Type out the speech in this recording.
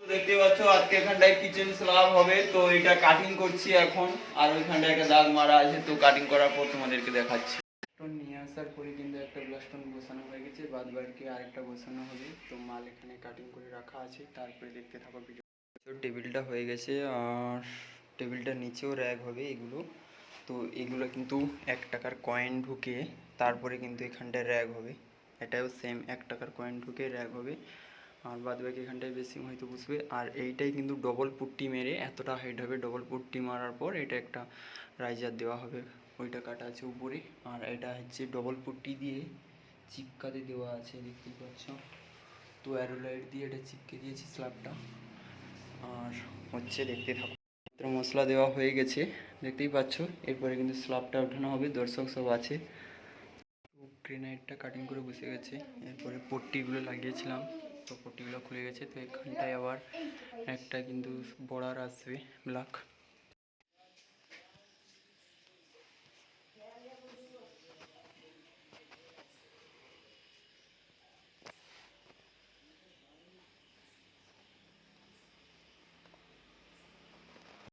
দেখতে পাচ্ছ আজকে এখানটায় কিচেন স্ল্যাব হবে, তো এটা কাটিং করছি এখন। আর ওইখানটায় একটা দাগ মারা আছে, তো কাটিং করার পর তোমাদেরকে দেখাচ্ছি। নিয়ে আসার পরে কিন্তু একটা ব্লাস্টন বসানো হয়ে গেছে, বাদ বাকি আরেকটা বসানো হবে। তো মাল এখানে কাটিং করে রাখা আছে, তারপরে দেখতে থাকো ভিডিও। টেবিলটা হয়ে গেছে, আর টেবিলটার নিচেও র্যাক হবে এগুলো। তো এগুলো কিন্তু 1 টাকার কয়েন ঢুকে তারপরে কিন্তু এখানটায় র্যাক হবে। এটাও সেম 1 টাকার কয়েন ঢুকে র্যাক হবে। আর বাদ বাকি এখানটায় বেশি হয়তো বুঝবে। আর এইটাই কিন্তু ডবল পুট্টি মেরে এতটা হাইট হবে। ডবল পুট্টি মারার পর এটা একটা রাইজার দেওয়া হবে, ওইটা কাটা আছে উপরে। আর এটা হচ্ছে ডবল পুট্টি দিয়ে চিপকাতে দেওয়া আছে, দেখতেই পাচ্ছ। তো অ্যারো লাইট দিয়ে এটা চিপকে দিয়েছি স্ল্যাবটা। আর হচ্ছে দেখতে থাকো, মশলা দেওয়া হয়ে গেছে দেখতেই পাচ্ছ। এরপরে কিন্তু স্ল্যাবটা ওঠানো হবে, দর্শক সব আছে। গ্রেনাইটটা কাটিং করে বসে গেছে। এরপরে পট্টিগুলো লাগিয়েছিলাম, তো পট্টিগুলো খুলে গেছে। তো এখানটায় আবার একটা কিন্তু বর্ডার আসবে ব্ল্যাক।